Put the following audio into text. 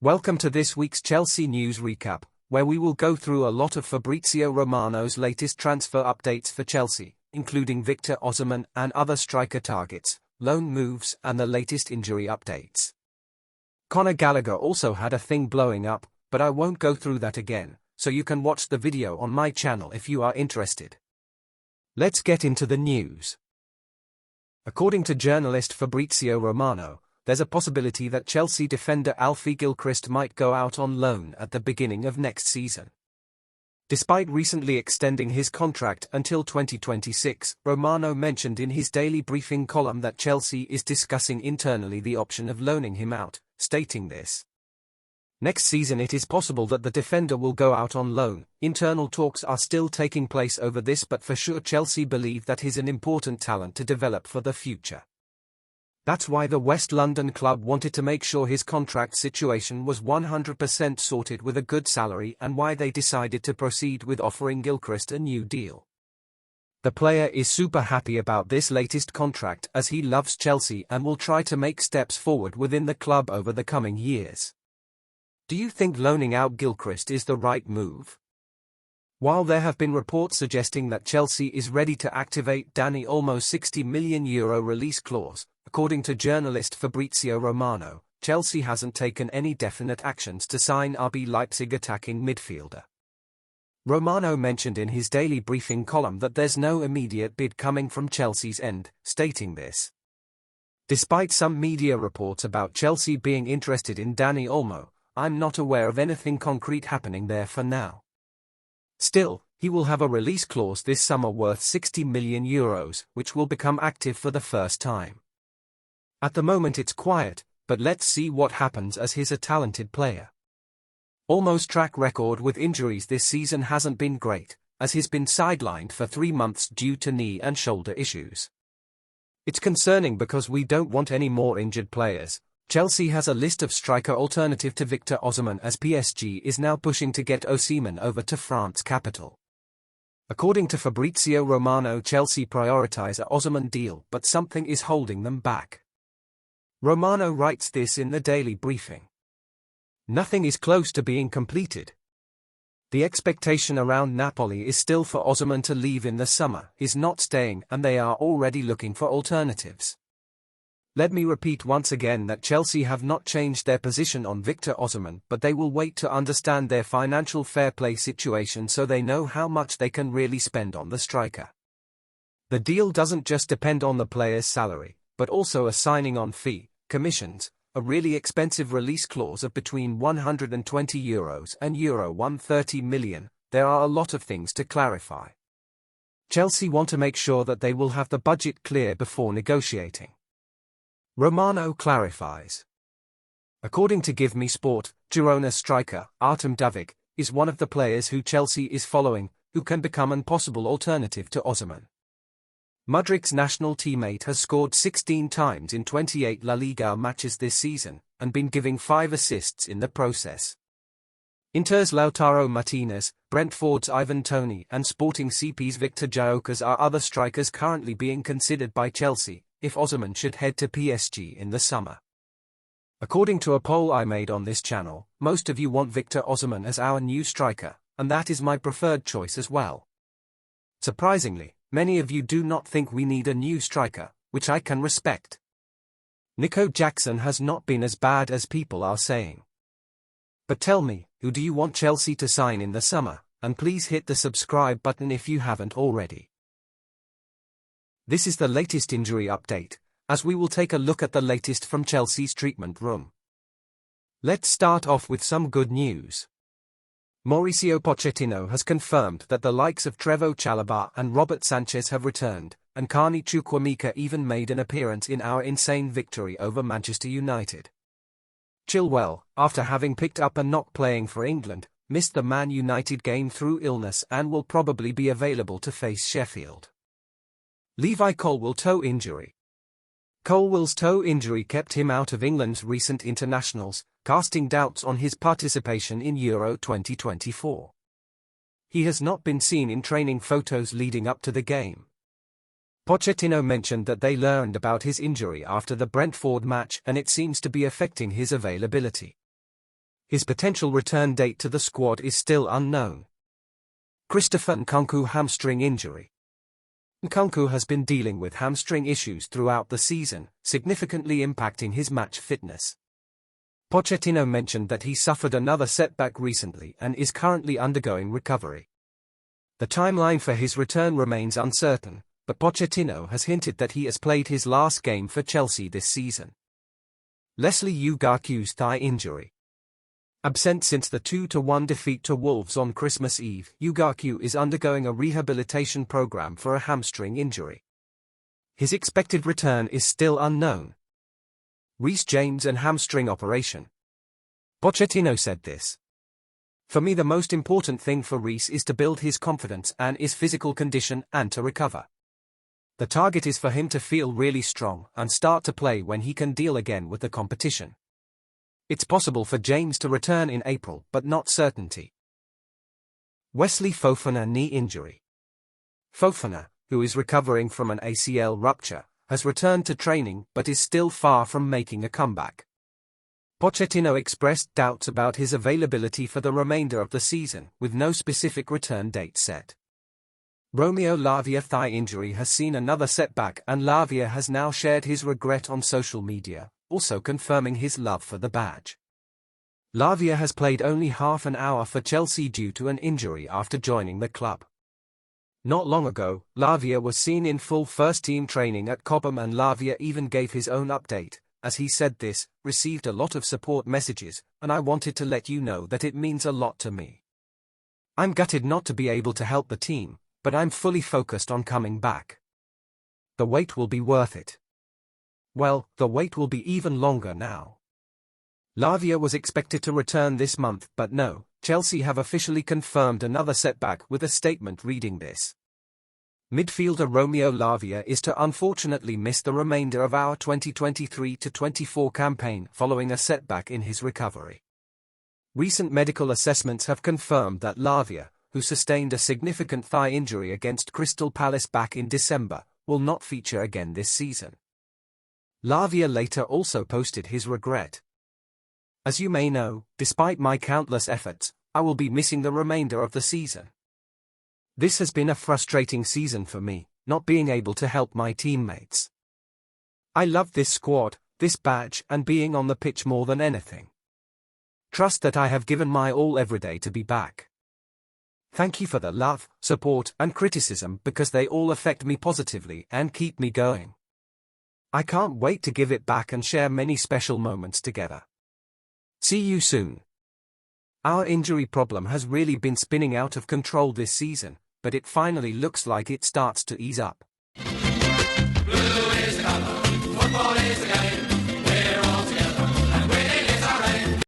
Welcome to this week's Chelsea News Recap, where we will go through a lot of Fabrizio Romano's latest transfer updates for Chelsea, including Victor Osimhen and other striker targets, loan moves and the latest injury updates. Conor Gallagher also had a thing blowing up, but I won't go through that again, so you can watch the video on my channel if you are interested. Let's get into the news. According to journalist Fabrizio Romano, there's a possibility that Chelsea defender Gilchrist might go out on loan at the beginning of next season. Despite recently extending his contract until 2026, Romano mentioned in his daily briefing column that Chelsea is discussing internally the option of loaning him out, stating this: "Next season it is possible that the defender will go out on loan. Internal talks are still taking place over this, but for sure Chelsea believe that he's an important talent to develop for the future. That's why the West London club wanted to make sure his contract situation was 100% sorted with a good salary, and why they decided to proceed with offering Gilchrist a new deal. The player is super happy about this latest contract as he loves Chelsea and will try to make steps forward within the club over the coming years." Do you think loaning out Gilchrist is the right move? While there have been reports suggesting that Chelsea is ready to activate Dani Olmo's €60 million release clause, according to journalist Fabrizio Romano, Chelsea hasn't taken any definite actions to sign RB Leipzig attacking midfielder. Romano mentioned in his daily briefing column that there's no immediate bid coming from Chelsea's end, stating this: "Despite some media reports about Chelsea being interested in Dani Olmo, I'm not aware of anything concrete happening there for now. Still, he will have a release clause this summer worth €60 million, which will become active for the first time. At the moment it's quiet, but let's see what happens as he's a talented player. Olmo's track record with injuries this season hasn't been great, as he's been sidelined for 3 months due to knee and shoulder issues. It's concerning because we don't want any more injured players. Chelsea has a list of striker alternative to Victor Osimhen, as PSG is now pushing to get Osimhen over to France capital." According to Fabrizio Romano, Chelsea prioritize a Osimhen deal, but something is holding them back. Romano writes this in the daily briefing: "Nothing is close to being completed. The expectation around Napoli is still for Osimhen to leave in the summer. He's not staying, and they are already looking for alternatives. Let me repeat once again that Chelsea have not changed their position on Victor Osimhen, but they will wait to understand their financial fair play situation so they know how much they can really spend on the striker. The deal doesn't just depend on the player's salary, but also a signing-on fee, commissions, a really expensive release clause of between €120 and €130 million. There are a lot of things to clarify. Chelsea want to make sure that they will have the budget clear before negotiating." Romano clarifies. According to Give Me Sport, Girona striker Artem Dovik is one of the players who Chelsea is following, who can become an possible alternative to Osimhen. Mudrik's national teammate has scored 16 times in 28 La Liga matches this season, and been giving 5 assists in the process. Inter's Lautaro Martinez, Brentford's Ivan Toney and Sporting CP's Victor Gyokeres are other strikers currently being considered by Chelsea, if Osimhen should head to PSG in the summer. According to a poll I made on this channel, most of you want Victor Osimhen as our new striker, and that is my preferred choice as well. Surprisingly, many of you do not think we need a new striker, which I can respect. Nico Jackson has not been as bad as people are saying. But tell me, who do you want Chelsea to sign in the summer? And please hit the subscribe button if you haven't already. This is the latest injury update, as we will take a look at the latest from Chelsea's treatment room. Let's start off with some good news. Mauricio Pochettino has confirmed that the likes of Trevoh Chalobah and Robert Sanchez have returned, and Carney Chukwuemeka even made an appearance in our insane victory over Manchester United. Chilwell, after having picked up a knock playing for England, missed the Man United game through illness and will probably be available to face Sheffield. Levi Colwill's toe injury. Colwill's toe injury kept him out of England's recent internationals, casting doubts on his participation in Euro 2024. He has not been seen in training photos leading up to the game. Pochettino mentioned that they learned about his injury after the Brentford match and it seems to be affecting his availability. His potential return date to the squad is still unknown. Christopher Nkunku hamstring injury. Nkunku has been dealing with hamstring issues throughout the season, significantly impacting his match fitness. Pochettino mentioned that he suffered another setback recently and is currently undergoing recovery. The timeline for his return remains uncertain, but Pochettino has hinted that he has played his last game for Chelsea this season. Leslie Ugartew's thigh injury. Absent since the 2-1 defeat to Wolves on Christmas Eve, Ugartew is undergoing a rehabilitation program for a hamstring injury. His expected return is still unknown. Reece James and hamstring operation. Pochettino said this. For me, the most important thing for Reece is to build his confidence and his physical condition and to recover. The target is for him to feel really strong and start to play when he can deal again with the competition. It's possible for James to return in April, but not certainty. Wesley Fofana knee injury. Fofana, who is recovering from an ACL rupture, has returned to training but is still far from making a comeback. Pochettino expressed doubts about his availability for the remainder of the season, with no specific return date set. Romeo Lavia thigh injury has seen another setback, and Lavia has now shared his regret on social media, also confirming his love for the badge. Lavia has played only half an hour for Chelsea due to an injury after joining the club. Not long ago, Lavia was seen in full first-team training at Cobham, and Lavia even gave his own update. As he said, this received a lot of support messages, and I wanted to let you know that it means a lot to me. I'm gutted not to be able to help the team, but I'm fully focused on coming back. The wait will be worth it. Well, the wait will be even longer now. Lavia was expected to return this month, but no, Chelsea have officially confirmed another setback with a statement reading this. Midfielder Romeo Lavia is to unfortunately miss the remainder of our 2023-24 campaign following a setback in his recovery. Recent medical assessments have confirmed that Lavia, who sustained a significant thigh injury against Crystal Palace back in December, will not feature again this season. Lavia later also posted his regret. As you may know, despite my countless efforts, I will be missing the remainder of the season. This has been a frustrating season for me, not being able to help my teammates. I love this squad, this badge, and being on the pitch more than anything. Trust that I have given my all every day to be back. Thank you for the love, support, and criticism, because they all affect me positively and keep me going. I can't wait to give it back and share many special moments together. See you soon. Our injury problem has really been spinning out of control this season, but it finally looks like it starts to ease up.